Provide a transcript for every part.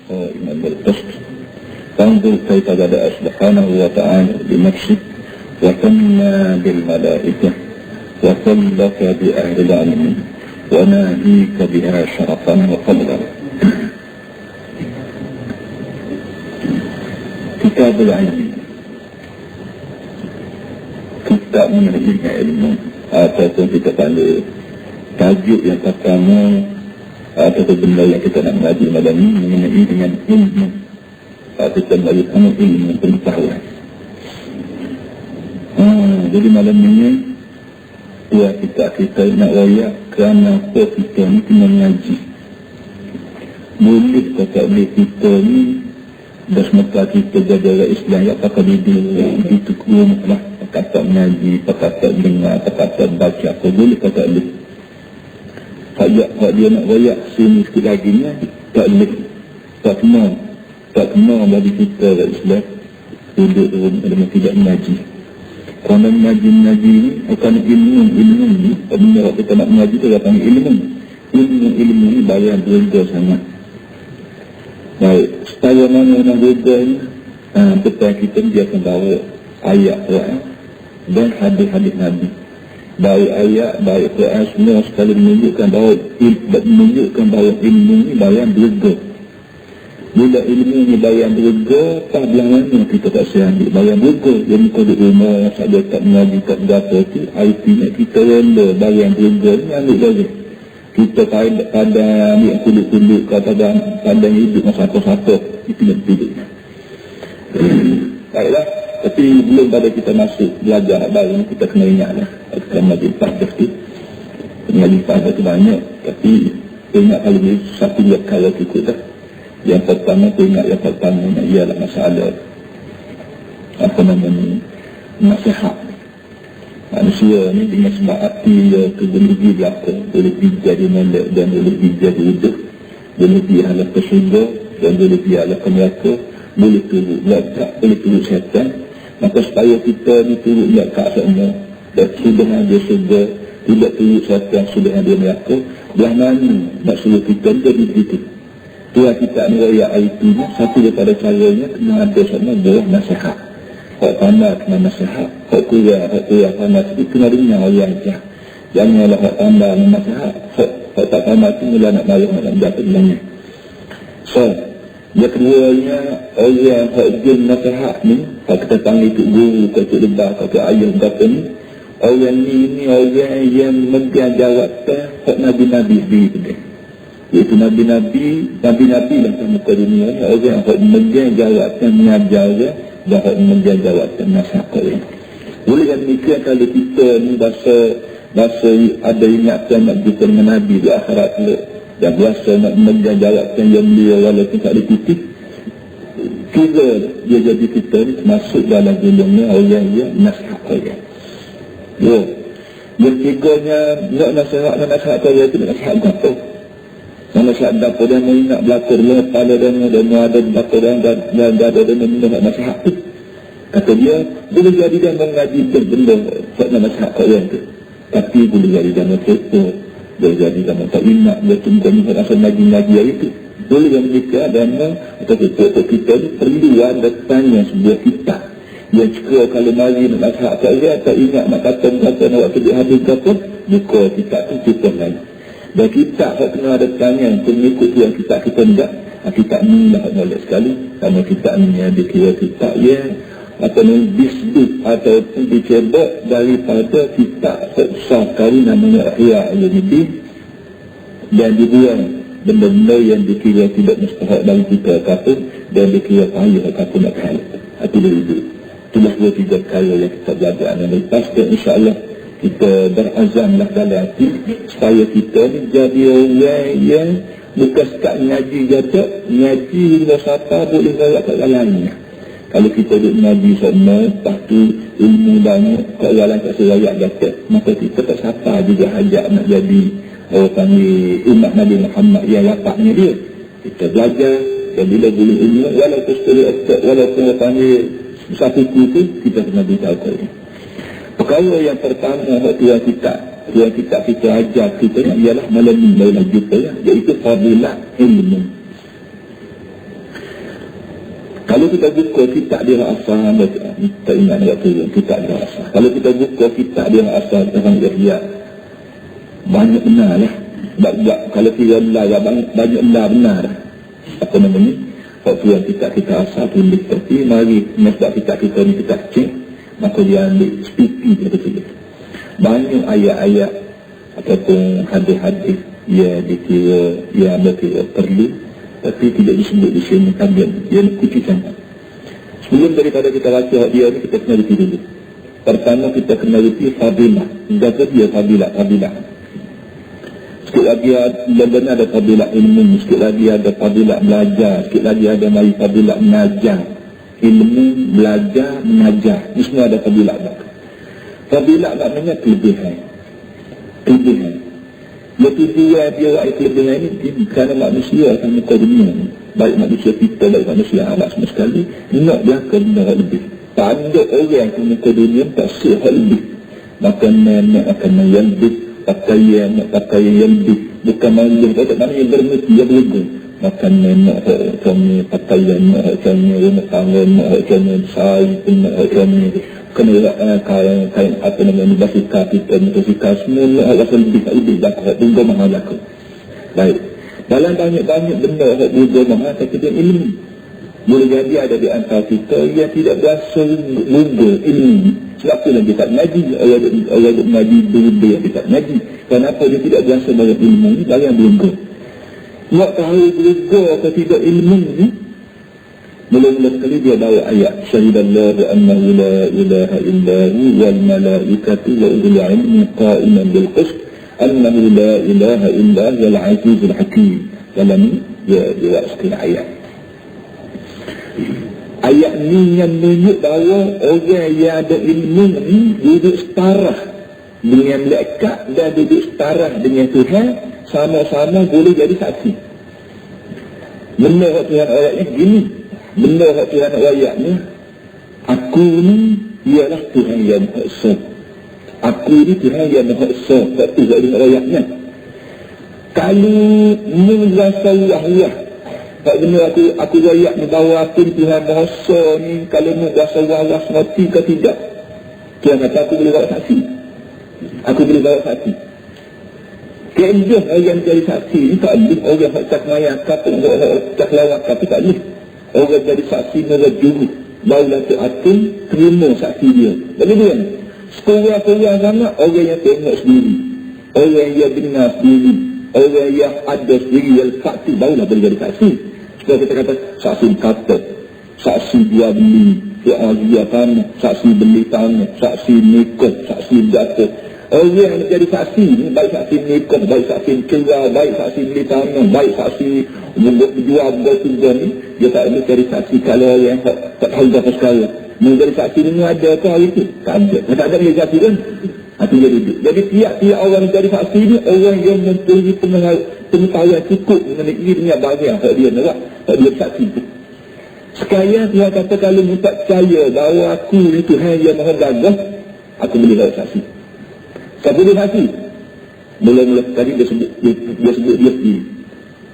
قائما بالقسط فانظر كيف بدأ سبحانه وتعالى بنفسه وثنى بالملائكة وثلث بأهل العلم وناهيك بها شرفا وفضلا. كتاب العلم kitab menerima ilmu ataupun kita panggil tajuk yang pertama ataupun benda yang kita nak mengaji malam ini mengenai dengan ilmu atau kita bagi kamu ilmu pengetahuan. Jadi malam ini kita nak rayak kenapa kita ni kena mengaji. Boleh kata boleh kita ni dah semata kita jaga Islam ya pakai itu kurang lah. Kata mengaji, kata dengar, kata baca, apa boleh kata boleh. Kalau dia nak rayak sini sikit lagi ni, tak boleh. Tak kena bagi kita Islam duduk dalam tidak mengaji. Kerana mengaji ni akan ilmu ni. Bila kita nak mengaji tu akan ilmu ni bayar berharga sangat. Baik, supaya mana nak berharga ni, betul kita dia akan bawa ayat Quran dan hadis-hadis Nabi. Baik ayat, baik Quran semua sekali menunjukkan bahawa ilmu ni bayar berharga. Bila ilmu ni bayar berharga, tak belah mana kita tak ambil bayar berharga. Jadi kalau rumah saja tak mengaji tak berapa tu, artinya kita rela bayar berharga ni ambil lagi. Kita kadang ambil kulit-kulit, kadang hidup satu-satu, itu yang tidur. Baiklah. Tapi belum pada kita masuk belajar baru kita kena ingatlah. Kita mengaji faham tu. Mengaji faham tu banyak. Tapi ingat kalau ni satu perkara kita dah. Yang pertama tu ingat yang pertama ialah masalah apa namanya nasihat. Manusia ni dengan sebab hati dia tu boleh pergi belakang, boleh pergi jadi melek dan boleh pergi jadi hidup, boleh pergi halah ke syurga dan boleh pergi halah ke neraka, boleh turut belakang, boleh turut syaitan. Maka supaya kita ni turut belakang semua dan sudah ada syurga, tidak turut syaitan, sudah ada neraka, belah mana nak suruh kita jadi begitu. Tuhan kita ni rakyat itu ni, satu daripada caranya kena ada semua adalah nasihat. Hak pandai kena nasihat, hak kuliah pandai itu kena dengar orang je. Janganlah hak pandai nasihat, hak tak pandai tu mula nak marah nak dapat dengannya. So, yang keduanya orang yang hak nasihat ni, hak kita panggil tu guru, ke lebah, ke ayah kata ni, orang ni orang yang megang jawatan hak Nabi-Nabi dia. Iaitu Nabi-Nabi lah ke muka dunia ni, orang yang hak megang jawatan mengajar dia dan hak megang jawatan nasihat dia. Boleh kan demikian kalau kita ni bahasa ada ingatan nak berjumpa dengan Nabi di akhirat tu dan biasa nak megang jawatan yang dia walaupun tak ada titik, kira dia jadi kita ni masuk dalam golongan orang yang nasihat dia. Yang tiganya nak nasihat dia tu nasihat apa? Nasihat apa dan ingat belakang dia pada dan ada belakang dan ada minum nasihat tu. Kata dia boleh jadi dia mengaji benda nasihat orang tu, tapi boleh jadi dia mencetak, boleh jadi dia tak ingat dia tu bukan asal ngaji itu. Boleh yang menikah dan kita ni perlu ada tanya sebuah kitab yang jika kalau mari nak nasihat dia tak ingat nak kata waktu dia habis kata buka kitab tu cukup lain. Dan kita kena ada tanya untuk mengikut yang kita tidak. Kita ni lah boleh sekali. Kerana kita ni ada kira kita yang atau disebut ataupun dicebak daripada kita besar kali namanya Ihya Ulumuddin dan dibuang benda-benda yang dikira tidak mustahak bagi kita kata dan dikira payah kata nak kaya. Itu dari itu. Itulah 2-3 kali yang kita belajar dan lepas dan insyaAllah kita berazamlah dalam hati supaya kita ni jadi orang yang bukan sekat ngaji jatuh, ngaji hingga siapa boleh bawa kat jalannya. Kalau kita duduk mengaji semua, lepas tu ilmu banyak, kat jalan kat serayak jatuh, maka kita tak siapa juga hajat nak jadi orang panggil umat Nabi Muhammad yang lapaknya dia. Kita belajar dan bila boleh ilmu, walaupun setelah walaupun orang panggil satu tu, kita kena beritahu dia. Perkara yang pertama Tuhan kita ajar kita ialah malam ni jumpa iaitu fadilah ilmu. Kalau kita buka kitab dia asal, tak ingat nak turun kitab dia asal. Kalau kita buka kitab dia asal tentang Ihya, banyak benar lah. Sebab kalau kita banyak benar. Apa namanya? Waktu yang kita asal tulis, tapi mari sebab kita ni kita cek, maka dia ambil SPP dia betul. Banyak ayat-ayat ataupun hadis-hadis yang dikira yang berkira perlu, tapi tidak disebut di sini kajian. Dia kunci sangat. Sebelum daripada kita baca dia ni, kita kena reti dulu. Pertama kita kena reti fadilah. Jaga dia fadilah. Sikit lagi ada fadilah ilmu, sikit lagi ada fadilah belajar, sikit lagi ada mari fadilah mengajar. Ilmu, belajar, mengajar. Ini semua ada fadilah. Fadilah maknanya kelebihan. Tujuan dia rakyat kelebihan ini kerana manusia akan muka dunia ni. Baik manusia kita, baik manusia anak semua sekali, nak dia akan benda lebih. Tak ada orang ke muka dunia tak sihat lebih. Makanan akan yang lebih, pakaian yang lebih. Bukan malu, tak mana yang bermesti, yang berlega. Makanan kami, pakaian kami, rumah tangga kami, saya kami, kena kain apa namanya, basikal kita, motosikal, semua rasa lebih dapat, tunggu mahal aku. Baik. Dalam banyak-banyak benda yang tunggu mahal, tapi dia ilmu. Boleh jadi ada di antara kita yang tidak berasa tunggu ilmu. Sebab tu lagi tak ngaji, orang ngaji benda yang tak ngaji. Kenapa dia tidak berasa banyak ilmu ni, yang tunggu. Nak tahu tunggu atau tidak ilmu ni, mula-mula sekali dia bawa ayat syahidallahu annahu la ilaha illahu wal malaikatu wa ulul ilmi qa'iman bil qist annahu la ilaha illahu wal azizul hakim. Dalam dia sekali ayat ni yang menunjuk bahawa orang yang ada ilmu ni duduk setara dengan malaikat dan duduk setara dengan Tuhan, sama-sama boleh jadi saksi. Benar Tuhan ayatnya gini, benar Tuhan ayatnya, aku ni ialah Tuhan yang Maha Esa. Aku ni Tuhan yang Maha Esa. Tak tu ayatnya. Kalau merasa wah-wah, tak benar aku ayat ni bahawa aku ni Tuhan Maha Esa ni, kalau merasa wah-wah semati ke tidak, Tuhan kata aku boleh bawa saksi. Aku boleh bawa saksi. Kemudian orang yang jadi saksi ni tak boleh orang yang tak mayakkan, orang tak lawakkan, tak boleh. Orang jadi saksi mereka juru. Barulah tu atur terima saksi dia. Bagaimana? Sekurang-kurang sama orang yang tengok sendiri, orang yang dengar sendiri, orang yang ada sendiri yang saksi, barulah boleh jadi saksi. Sebab kita kata saksi kata, saksi dia beli, dia tanah, saksi beli tanah, saksi nikah, saksi jatuh. Orang yang jadi saksi ni, baik saksi nikah, baik saksi kira, baik saksi beli tanah, baik saksi jual benda ni, dia tak boleh cari saksi kalau orang tak tahu apa sekarang. Menjadi saksi ni ada ke hari tu? Tak ada. Tak ada dia saksi kan? Itu dia duduk. Jadi tiap-tiap orang jadi saksi ni, orang yang mempunyai pengetahuan cukup mengenai dengan bahagian tak dia nak, tak dia saksi tu. Sekarang dia kata kalau mu tak percaya bahawa aku ni Tuhan yang Maha Gagah, aku boleh bawa saksi. Tak boleh saksi. Mula-mula tadi dia sebut dia sendiri.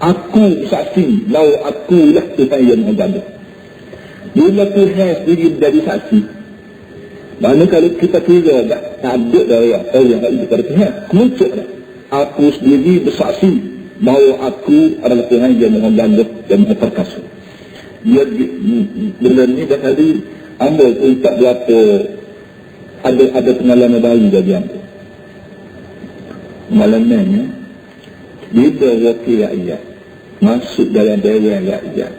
Aku saksi bahawa akulah Tuhan yang Maha Gagah. Bila Tuhan sendiri menjadi saksi, mana kalau kita kira tak ada dari orang yang ada kepada Tuhan, muncul dah. Aku sendiri bersaksi bahawa aku adalah Tuhan yang Maha Gagah dan Maha Perkasa. Dia benda ni dah kali ambil untuk berapa ada pengalaman baru bagi aku. Malamnya bila wakil rakyat masuk dalam daerah rakyat,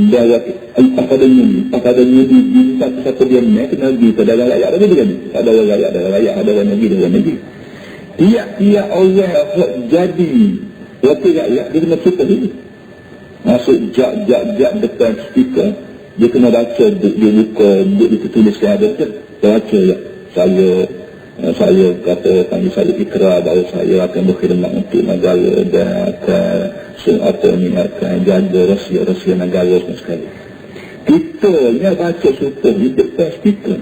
daerah apa adanya di satu dia ni kena pergi ke daerah rakyat ada kan? Ada rakyat, ada orang negeri. Tiap-tiap orang jadi wakil rakyat dia kena cerita dulu. Masuk jak depan speaker, dia kena baca, dia buka dia tulis ada betul. Dia baca ya. Saya kata saya ikrar bahawa saya akan berkhidmat untuk negara dan akan jaga rahsia negara semua sekali. Kita ni baca sumpah di depan speaker.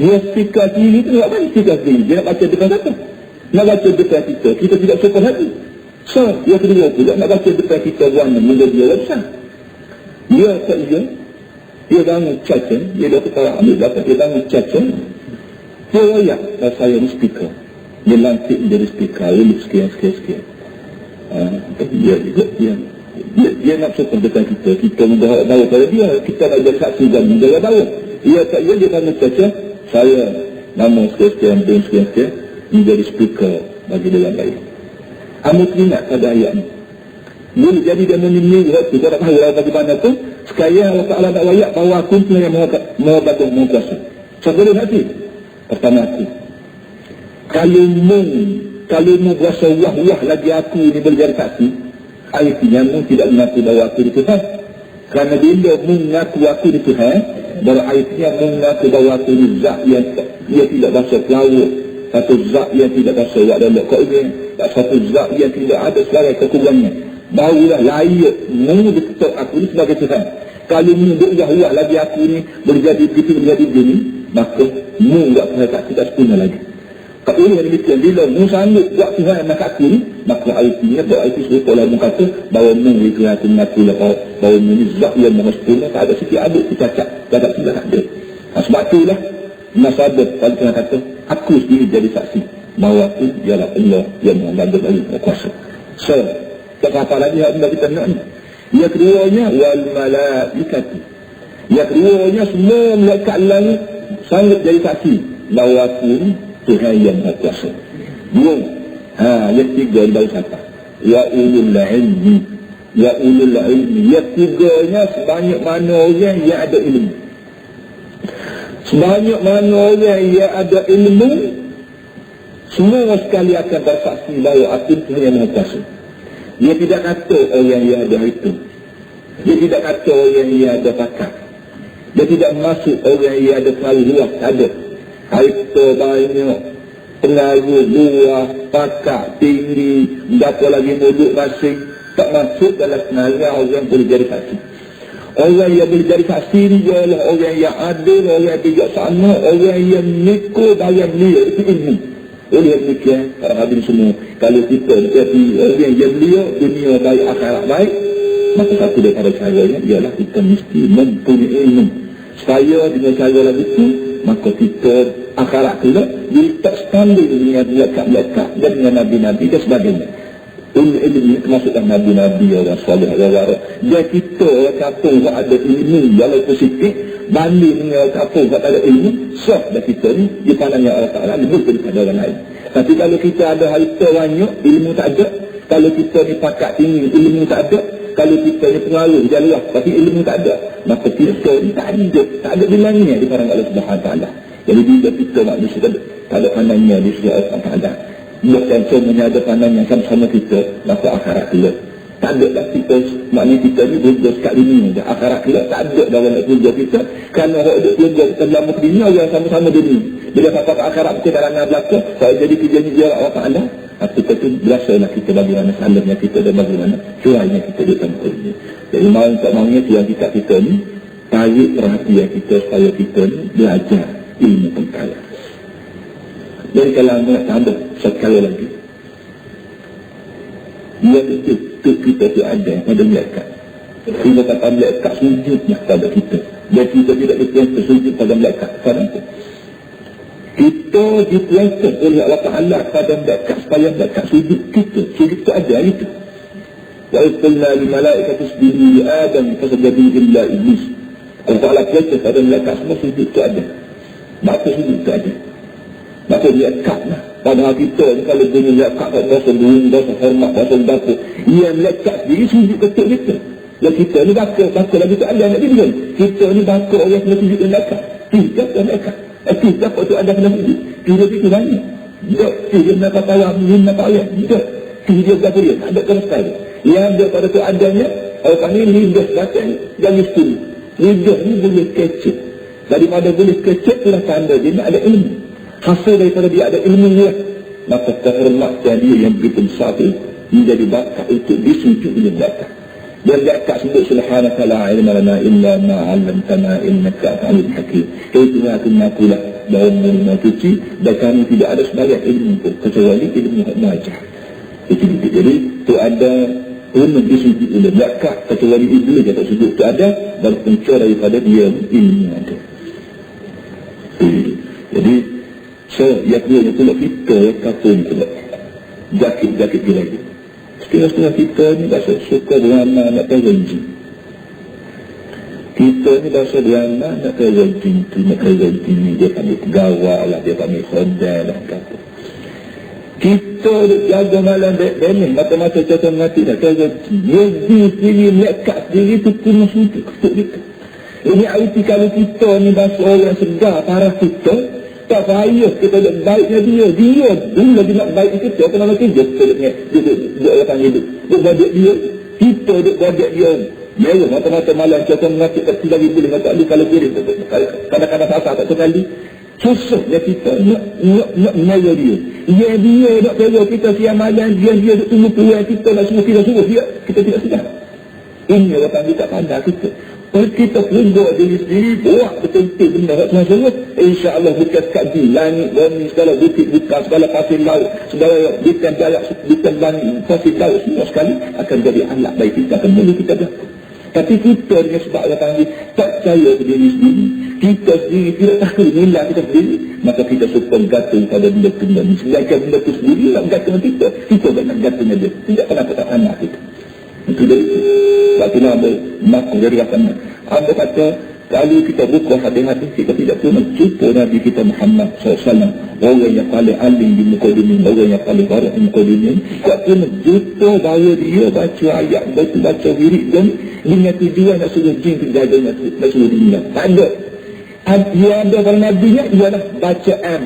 Dia speaker kiri tu nak balik speaker kiri. Dia nak baca depan apa? Nak baca depan kita tidak sumpah lagi. So, yang kedua pula nak baca depan kita warna menjadi dia besar. Dia tak iya. Dia bangun caca, dia dah kepala ambil dapat, dia bangun caca, dia royak saya ni speaker. Dia lantik menjadi speaker, lift sekian. Dia nak sokong dekat kita mendarat bawa pada dia, kita nak jadi saksi dan mendarat bawa. Dia bangun caca, saya nama sekian, menjadi speaker bagi dia yang lain. Kamu teringat pada ayat ni. Boleh jadi dia menimni waktu, dia tak tahu bagaimana tu. Sekaya Allah Ta'ala nak wayak bahawa aku pun yang maha bagus, maha kuasa. Siapa dia nanti? Pertama aku. Kalau mu berasa wah lagi aku ni boleh jadi saksi, artinya mu tidak mengaku bahawa aku di Tuhan. Kerana bila mu mengaku aku di Tuhan, bahawa artinya mu mengaku bahawa aku di zat yang ia tidak bahasa pelawak, satu zat yang tidak bahasa wak dan kau ini, satu zat yang tidak ada selera kekurangannya. Barulah layak mu betul aku ni sebagai Tuhan. Kalau mu berwah lagi aku ni berjadi begitu berjadi begini, maka mu tak pernah tak kita sempurna lagi. Kalau ini demikian, bila mu sanggup buat Tuhan yang nak aku ni, maka artinya bahawa itu serupa lah mu kata bahawa mu itu aku mengaku lah bahawa mu ni zat yang maha sempurna, tak ada sikit aduk kita cacat, tak ada. Sebab itulah nasabah kalau Tuhan kata aku sendiri jadi saksi bahawa aku ialah Allah yang maha lagi kuasa. So apa lagi yang kita nak ni? Yang keduanya wal malaikatu. Yang keduanya semua malaikat langit sanggup jadi saksi bahawa aku ni Tuhan yang maha kuasa. Dua. Yang tiga baru siapa? Ya ulul ilmi. Yang tiganya sebanyak mana orang yang ada ilmu. Sebanyak mana orang yang ada ilmu, semua sekali akan bersaksi bahawa aku Tuhan yang maha kuasa. Dia tidak kata orang yang ada itu. Dia tidak kata orang yang ada bakat. Dia tidak masuk orang yang ada terlalu luas. Tak ada. Itu banyak. Pengaruh, luas, bakat, tinggi, berapa lagi mulut masing. Tak masuk dalam senarai orang yang boleh jadi saksi. Orang yang boleh jadi saksi ni ialah orang yang adil, orang yang bijaksana, orang yang nikah dalam dia. Itu ilmu. Oleh demikian, para hadirin semua, kalau kita menjadi orang yang belia, dunia baik, akhirat baik, maka satu daripada caranya ialah kita mesti mempunyai ilmu. Supaya dengan cara lagi itu, maka kita akhirat kelak kita standing dengan melekat-melekat dan dengan nabi-nabi dan sebagainya. Ilmu termasuklah nabi-nabi, orang soleh, orang-orang. Dia kita kata ada ilmu yang positif, banding dengan kata ada ilmu, sah dah kita ni di pandangnya Allah Ta'ala lebih daripada orang lain. Tapi kalau kita ada harta banyak, ilmu tak ada. Kalau kita ni pakat tinggi, ilmu tak ada. Kalau kita ni pengaruh jalan, tapi ilmu tak ada, maka kita ni tak ada bilangnya di pandang Allah Subhanahu Ta'ala. Jadi bila kita manusia tak ada pandangnya di sisi Allah Ta'ala, bukan semuanya ada pandang yang sama-sama kita, maka akhirat kelak tak ada lah kita. Maknanya kita ni berdoa sekali ni je. Akhirat kelak tak ada dalam berdoa kita. Kerana orang ada berdoa kita dalam dunia, orang sama-sama dunia. Bila sampai akhirat kita dalam belakang, saya jadi kerja ni dia Allah Ta'ala, kita tu berasalah kita bagaimana salahnya kita dan bagaimana curainya kita di tempat ini. Jadi mahu tak mahunya kita ni tarik perhatian kita supaya kita ni belajar ilmu pengkala. Dan kalau tak ada sekali lagi, dia itu kita tu ada pada malaikat. Bila kata malaikat sujudnya pada kita, dan kita tidak diperintah sujud pada malaikat pada itu. Kita diperintah oleh Allah Ta'ala pada malaikat supaya malaikat sujud kita. Sujud itu ada itu. Wa qulna lil malaikati isjudu li Adam fasajadu illa iblis. Allah Ta'ala perintah pada malaikat semua sujud itu ada. Maka sujud itu ada. Maka dia katlah. Padahal kita ni kalau dunia lekat kat dosa dunia, dosa hormat, dosa bapa, ia melekat sendiri sujud ketuk kita. Dan kita ni baka lagi tu ada nak dia. Kita ni baka orang kena sujud dan lekat. Tidak kena lekat. Tidak kau tu ada kena sujud. Tidak itu banyak. Tidak. Tidak nak kata Allah, tidak nak ayat. Tidak. Tidak kata dia. Tak ada kena sekali. Yang ada pada tu adanya, orang panggil lidah belakang dan isteri. Lidah ni boleh kecil. Daripada boleh kecil itulah tanda dia nak ada ilmu. Hasil daripada dia ada ilmunya, maka kehormatan dia yang begitu besar itu menjadi bakat untuk disujud dengan bakat. Dan bakat sebut subhanaka la ilma lana illa ma 'allamtana innaka antal hakim. Itu aku mengakulah bahawa mengenai suci dan kami tidak ada sebagai ilmu pun kecuali ilmu mengajar. Itu jadi itu ada Pun disujud oleh belakang, kecuali iblis dia tak sujud tu ada, dan punca daripada dia ilmu ada. Jadi, yang kedua itu lah kita yang kata ni tu lah. Jakit-jakit dia lagi. Setengah-setengah kita ni rasa suka drama nak terjadi. Kita ni rasa drama nak terjadi tu, nak terjadi ni. Dia panggil pegawai lah, dia panggil khodai lah kata. Kita jaga malam benih, mata-mata cakap mati nak terjadi. Dia sendiri melekat sendiri tu kena sudut ketuk kita. Ini arti kalau kita ni bahasa orang segar, parah kita, tak payah kita nak baiknya dia dulu lagi nak baik kita, kenapa kita dia panggil dia badak dia, kita duk badak dia. Mereka mata-mata malam cakap mati tak lagi boleh mata dia kalau boleh kadang-kadang sasar tak sekali. Susahnya kita nak menaga dia. Dia nak tengok kita siang malam, dia duk tunggu peluang kita nak suruh dia, kita tidak sedar. Ini orang panggil tak pandai kita. Kalau kita tunduk diri sendiri, buat betul-betul benda tak semua-semua, insya-Allah bukan sekali langit, bumi, segala bukit, bukan segala pasir laut, segala bukan dayak, bukan langit, pasir laut, semua sekali akan jadi anak baik kita, akan mula kita berlaku. Tapi kita dengan sebab orang panggil tak percaya diri sendiri, kita sendiri tidak tahu nilai kita sendiri, maka kita suka gantung pada benda-benda ni. Sedangkan benda itu sendiri lah gantung kita banyak gantungnya dia, tidak pernah tak anak kita. Itu dari itu. Sebab itulah makhluk dari rasanya. Anda kata, kalau kita buka hati-hati, kita tidak pernah jumpa Nabi kita Muhammad SAW, orang yang paling alim di muka dunia, orang yang paling barat di muka dunia. Tak pernah jumpa bahawa dia baca ayat, baca wirid dan dengan tujuan nak suruh jin penjaga, nak suruh dunia. Tak ada. Dia ada pada Nabi-nya, ialah bacaan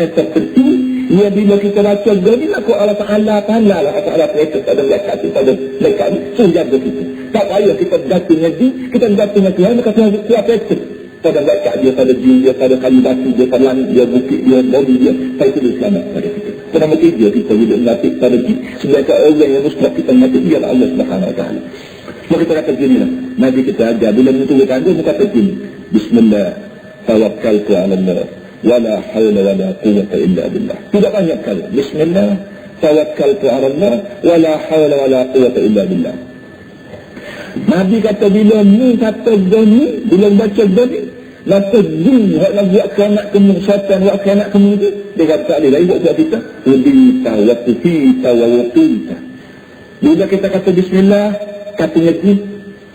tertentu. Ya, bila kita baca gini lah kau Allah Ta'ala pandai lah Allah Ta'ala pada melekat tu, pada melekat ni, so jaga kita. Tak payah kita gantung lagi, kita gantung lagi, maka kita efektif pada melekat dia, pada jin dia, pada kayu batu dia, pada langit dia, bukit dia, bumi dia, saya itu selamat pada kita. Pada mungkin dia kita bila mengatakan pada jin, sebenarnya orang yang muslim kita mengatakan ialah Allah Subhanahu Wa Ta'ala. Maka kita kata gini lah, Nabi kita ajar, bila menentukan dia, dia kata gini, Bismillah, tawakkaltu ala Allah, wala hawla wala quwwata illa billah. Tidak banyak kali. Bismillah, tawakkaltu ala Allah, wala hawla wala quwwata illa billah. Nabi kata bila ni kata gini, bila baca gini, maka ni nak buat kena kemu syaitan, buat kena kemu tu, dia kata tak boleh buat kita. Udita wa tufita wa waqita. Bila kita kata bismillah, katanya ni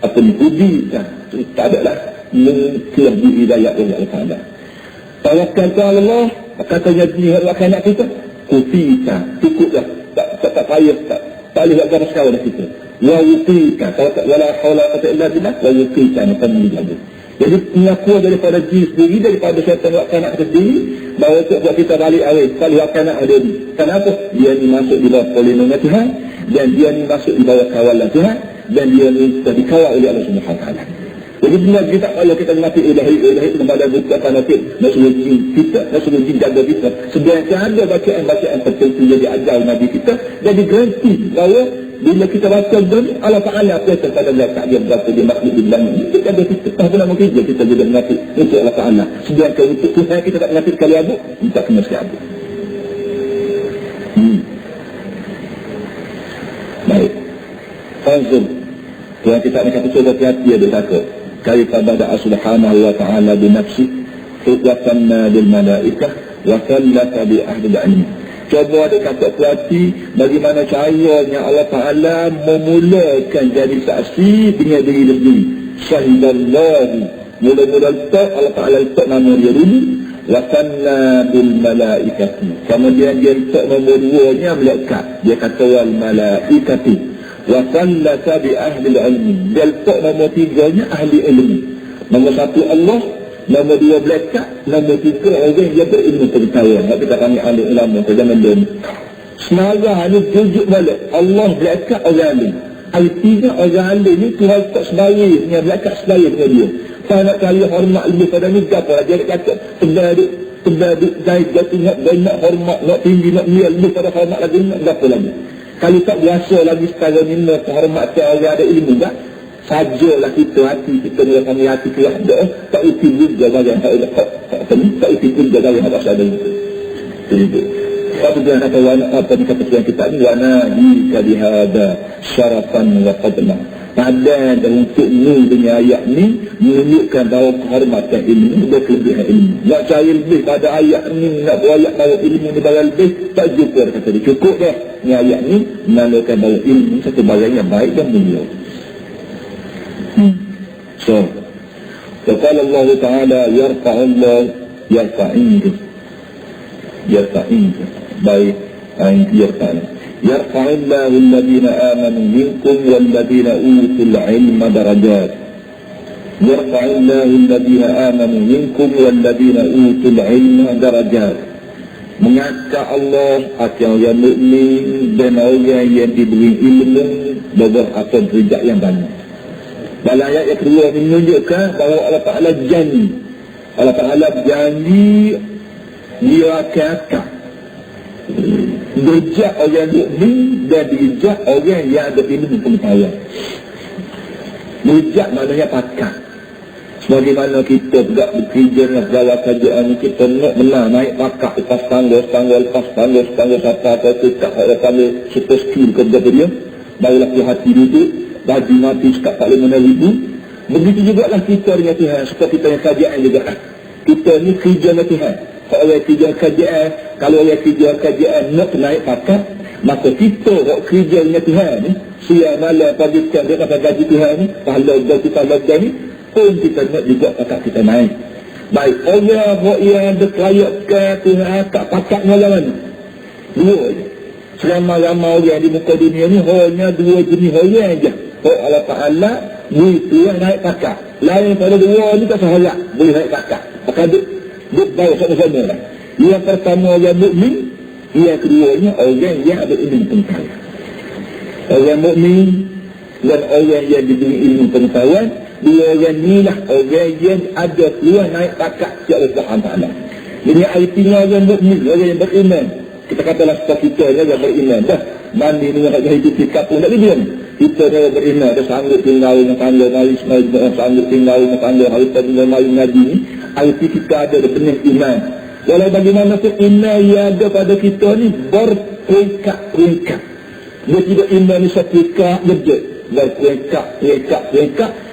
apa ni udita, tak ada lah mengkelebihi hidayah Allah Taala. Tawakkal ke Allah, katanya ni anak kita, kufita, cukuplah, tak payah, tak boleh buat ganas kau dah kita. Wa yuqika, wala hawla wala quwwata illa billah, wa yuqika, akan menjaga. Jadi mengaku daripada jin sendiri, daripada syaitan buat anak kita sendiri, bahawa untuk buat kita balik awal, kalau buat anak ada ni. Kenapa? Dia ni masuk di bawah perlindungan Tuhan, dan dia ni masuk di bawah kawalan Tuhan, dan dia ni dikawal oleh Allah Subhanahu Wa Ta'ala. Jadi benar kita kalau kita mati ilahi kepada buka fanatik, nak suruh jin kita, nak suruh jin jaga kita. Sebenarnya ada bacaan tertentu yang diajar Nabi kita, jadi garanti bahawa bila kita baca ini, Allah Ta'ala akan pada letak dia berapa dia makhluk di dalam ini. Kita ada kita, tak pernah mungkin kita juga mengatik untuk Allah Ta'ala. Sebenarnya untuk Tuhan kita tak mengatik sekali abu, kita kena sekali abu. Baik. Langsung Tuhan kita nak kata cuba hati-hati ada takut. Kaifa bada'a subhanahu wa ta'ala binafsi wa sanna bil malaikah wa sallata bi ahli al-ilm. Coba ada kata perhati bagaimana caranya Allah Ta'ala memulakan jadi saksi dengan diri sendiri. Syahidallahu, mula-mula letak Allah Ta'ala letak nama dia dulu, wa sanna bil malaikati, kemudian dia letak nombor 2-nya malaikat, dia kata wal malaikati, wa sallata bi ahli al-ilm, dia letak nombor 3-nya ahli ilmu. Nombor 1 Allah, nombor 2 malaikat, nombor 3 orang yang berilmu pengetahuan. Kita panggil ahli ulama pada zaman dulu. Semarah hanya tunjuk balik Allah, malaikat, orang alim. Artinya orang alim ni Tuhan tak sebaya dengan malaikat, sebaya dengan dia. Saya nak kaya hormat lebih pada ni, apa lah dia nak kata tebaduk zaid, jatuh banyak hormat, nak tinggi, nak mulia lebih pada hormat lagi, nak apa lagi. Kalau tak biasa lagi sekarang ni nak hormat orang ada ilmu tak? Sajalah kita hati kita mulakan hati kita ada, tak uti juga bagi tak uti juga bagi ada sadar itu. Satu dia kata wana, apa ni kata Tuhan kita ni, wana jika dihada syarafan wa qadla. Pada dan untukmu dengan ayat ni menunjukkan bahawa kehormatan ilmu dan kelebihan ilmu. Nak cari lebih pada ayat ni, nak buat ayat bahawa ilmu ni barang lebih, tak cukup kata dia. Cukup dah. Ni ayat ni menandakan bahawa ilmu satu barang yang baik dan mulia. So, kata Allah Ta'ala, yarfa'ullah yarfa'inka. Baik, yarfa'illahu alladhina amanu minkum walladhina utul ilma darajat. Yarfa'illahu alladhina amanu minkum walladhina utul ilma darajat. Mengangkat Allah akan orang mukmin dan orang yang diberi ilmu bagi akan derajat yang banyak. Dalam ayat yang kedua menunjukkan bahawa Allah Ta'ala janji dia akan angkat derajat orang mukmin dan derajat orang yang ada ilmu pengetahuan. Derajat maknanya pakar. Sebagaimana kita bergerak bekerja dengan segala kerjaan kita nak benar naik pakar lepas tangga sampai tetap sampai super skill kerja dia, barulah hati duduk bagi mati sekat 45,000. Begitu juga lah kita dengan Tuhan. Seperti kita yang kajian juga lah. Kita ni kerja dengan Tuhan. Kalau orang kerja kajian, kalau orang kerja kajian nak naik pakat, maka kita kalau kerja dengan Tuhan ni, siang malam pagi siang dia dapat gaji Tuhan ni, pahala kita ni, pun kita nak juga pakat kita naik. Baik, orang yang ada kelayakan Tuhan tak pakat malam ni. Dua je. Seramai-ramai orang di muka dunia ni hanya dua jenis orang je. Allah Ta'ala beri Tuhan naik pakat. Lain pada dua ni tak sahaja boleh naik pakat. Maka dia bawa sama-sama lah. Yang pertama orang mukmin, yang keduanya orang yang ada ilmu pengetahuan. Orang mukmin dan orang yang diberi ilmu pengetahuan, dua orang ni lah orang yang ada Tuhan naik pakat si Allah Ta'ala. Jadi artinya orang mukmin, orang yang beriman. Kita katalah setelah kita yang beriman dah. Mandi dengan hidup sikap pun tak dia ni. Kita yang beriman, dia sanggup tinggal dengan tangga, sanggup tinggal dengan tangga, harus tinggal mari ngaji ni. Arti kita ada benar iman. Walau bagaimana tu iman yang ada pada kita ni berperingkat-peringkat. Dia tidak iman ni seperingkat gede. Berperingkat.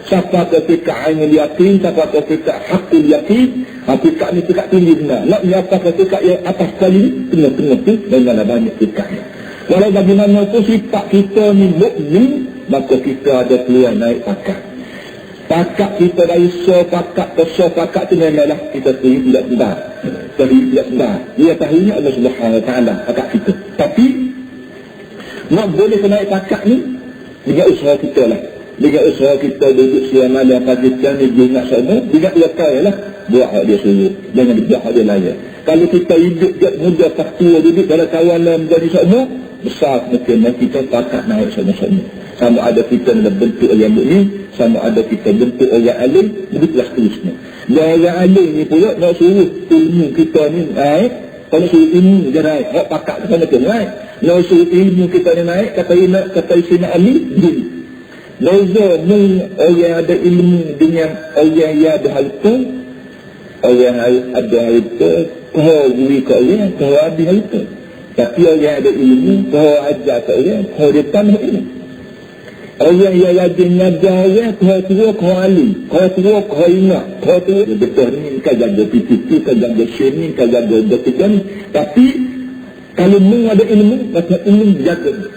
Siapa ketika ainul yakin, siapa ketika hakul yakin. Peringkat ni peringkat tinggi benar. Nak siapa ketika yang atas sekali ni, tengah-tengah tu, dan banyak peringkatnya. Walau bagaimana tu sifat kita ni mukmin, maka kita ada peluang naik pakat. Pakat kita dari sepakat ke sepakat tu memanglah kita tidak sedar. Dia tahunya Allah Subhanahu Wa Taala pakat kita. Tapi nak boleh naik pakat ni dengan usaha kita lah. Dengan usaha kita duduk siang malam pagi siang ni dia ingat semua, dia lekai lah. Buat hak dia suruh, jangan buat hak dia layak. Kalau kita hidup muda tak tua duduk dalam kawalan menjadi semua, besar mungkin kita pakat naik sama-sama. Sama ada kita dalam bentuk orang mukmin, sama ada kita bentuk orang alim, begitulah seterusnya. Dan orang alim ni pula nak suruh ilmu kita ni naik. Kalau suruh ilmu dia naik, hak pakat kita nak naik. Nak suruh ilmu kita ni naik, kata Isina Ali, din. Beza orang ada ilmu dengan orang yang ada harta. Orang ada harta, kau beri ke orang, kau ada harta. Tapi orang ada ilmu, kau ajar ke orang, kau dia tanah ilmu. Orang yang rajin ngajar orang, kau tua, kau alim. Kau tua, kau ingat. Kau tua, betul ni, kau jaga PTP, kau jaga sini, kau jaga detik ni. Tapi, kalau mu ada ilmu, maka ilmu jaga dia.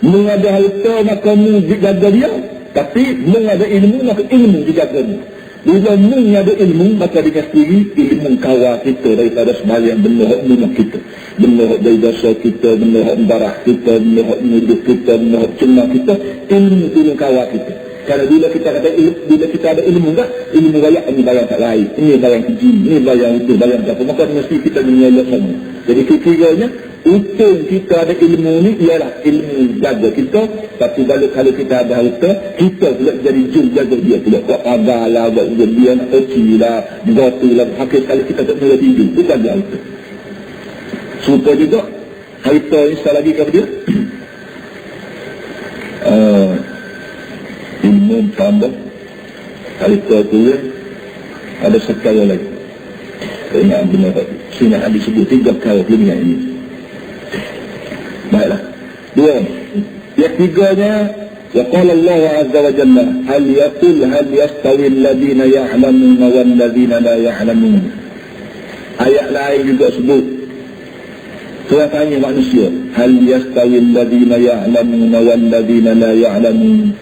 Mu ada harta, maka mu jaga dia. Tapi, mu ada ilmu, maka ilmu dijaga dia. Bila mu ada ilmu, maka dia sendiri ilmu kawal kita daripada sembahyang benar minum kita. Benar dari dosa kita, benar darah kita, benar hidup kita, benar cina kita, ilmu kawal kita. Kerana bila kita ada ilmu tak, ilmu banyak ini bayang tak lain, ini bayang keji, ini bayang itu, bayang apa, maka mesti kita menyelak semua. Jadi kira-kiranya, untung kita ada ilmu ni ialah ilmu jaga kita. Tapi kalau kita ada harta, kita pula jadi jom jaga dia pula. Buat pagar lah, buat dia nak kecil lah, batu lah. Akhir sekali kita tak boleh tidur, bukan dia harta. Serupa juga harta ni sekali lagi kepada dia. Ilmu tambah harta tu ada sekali lagi. Ingat benar sini ada sebut 3 perkara kelemahan ini. Dua. Yang tiganya, ya qala Allah azza wa jalla, hal yastawi alladhina ya'lamuna wal ladhina la ya'lamun. Ayat lain juga sebut. Tuhan tanya manusia, hal yastawi alladhina ya'lamuna wal ladhina la ya'lamun.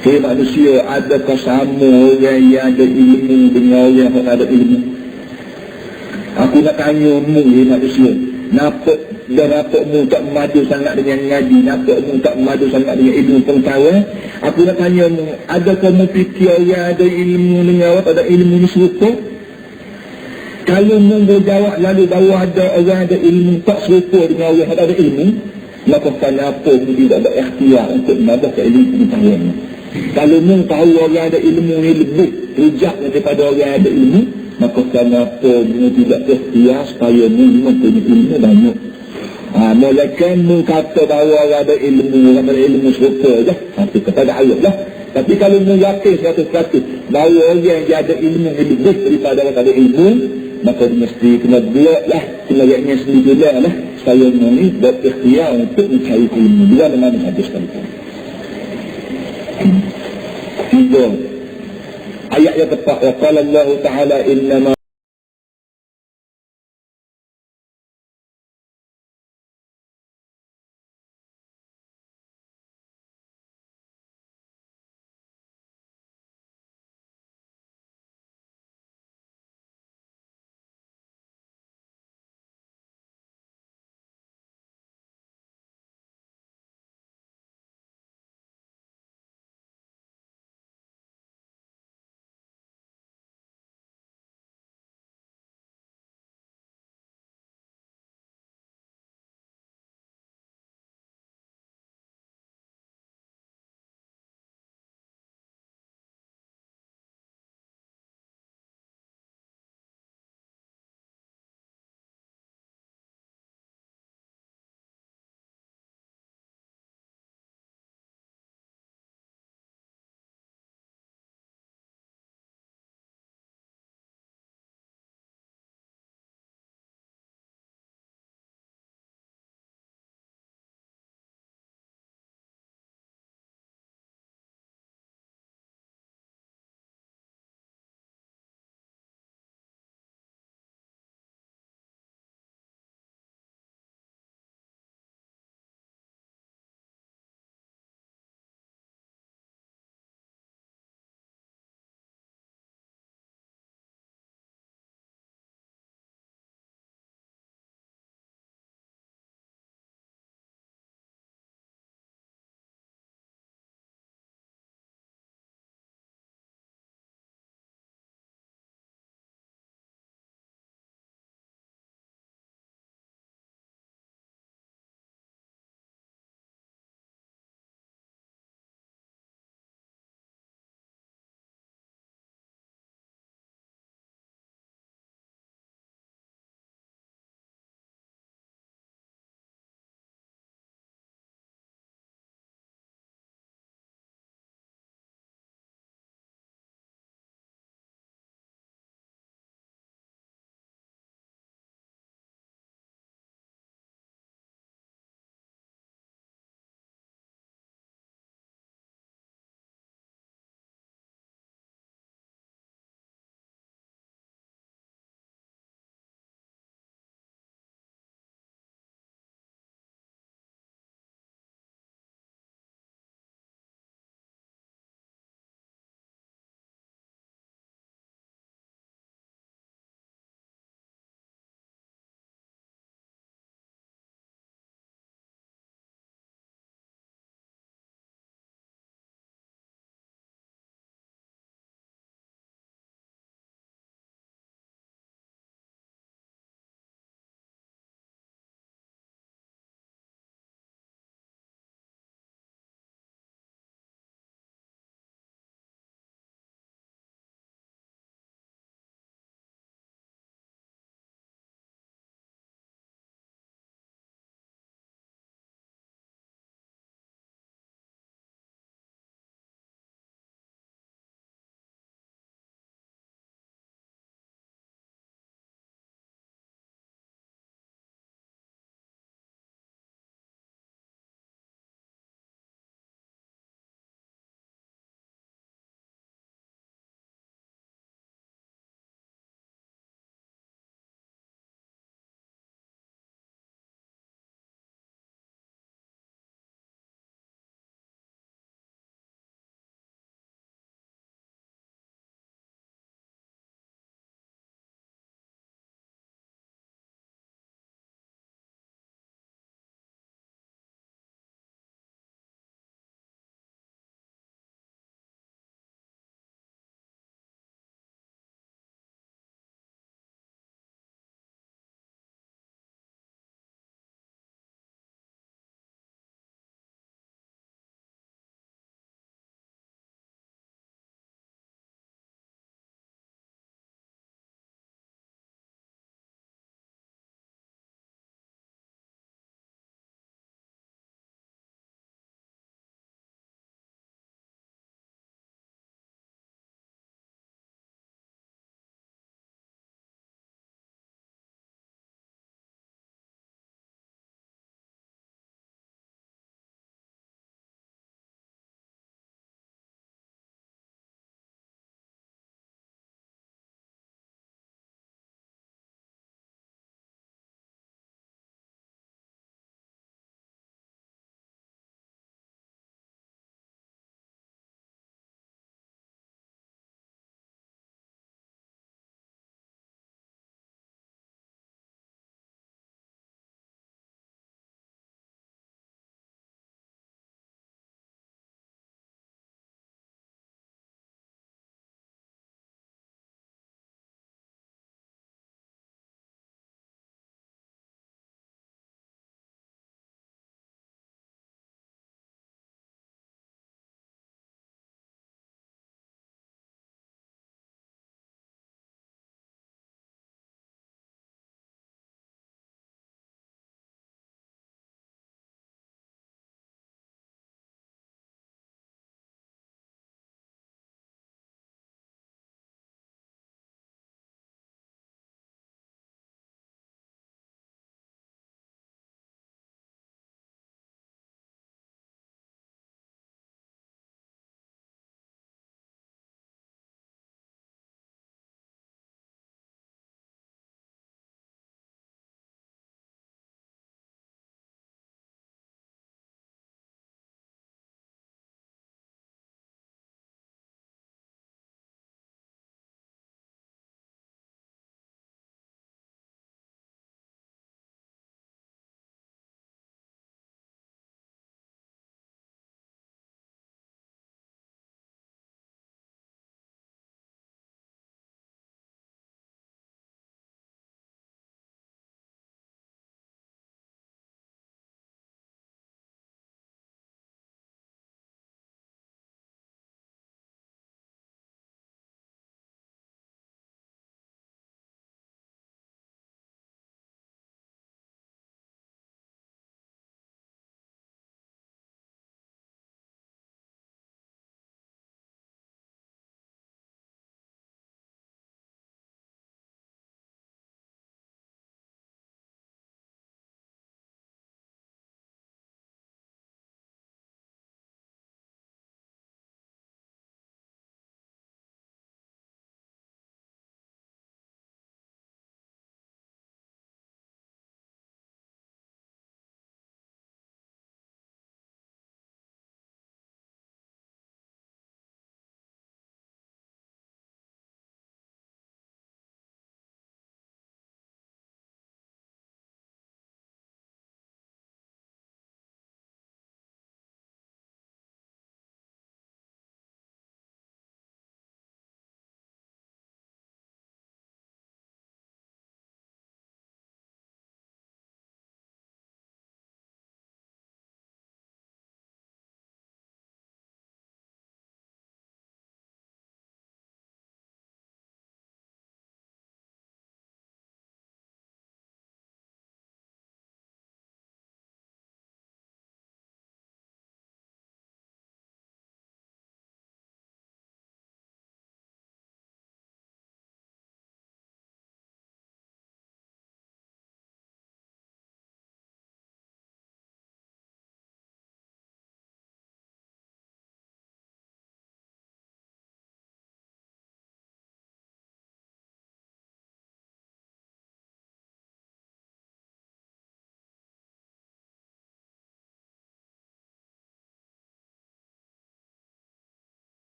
Hei manusia, adakah sama orang yang ada ilmu dengan orang yang tak ada ilmu? Aku nak tanya mu, hei manusia, nampak mu tak maju sangat dengan ngaji, nampak mu tak maju sangat dengan ilmu pengetahuan. Aku nak tanya mu, adakah mu fikir orang ada ilmu dengan orang tak ada ilmu ni serupa? Kalau mu berjawab lalu bahawa ada orang ada ilmu tak serupa dengan orang yang tak ada ilmu, maka kenapa mu tidak ada ikhtiar untuk menambahkan ilmu pengetahuan? Kalau mu tahu orang ada ilmu ni lebih rejak daripada orang yang ada ilmu, maka kenapa mu tidak ikhtiar supaya mu mempunyai ilmu banyak? Mulakan mu kata bahawa orang ada ilmu serupa je, itu kepada Allah lah. Tapi kalau mu yakin 100% bahawa orang yang ada ilmu lebih daripada orang ada ilmu, maka mesti kena buat lah, kena yaknya sendiri lah, supaya mu ni buat ikhtiar untuk mencari ilmu di mana-mana saja sekalipun. Tiga. Ayat yang tepat, wa qala Allah Ta'ala innama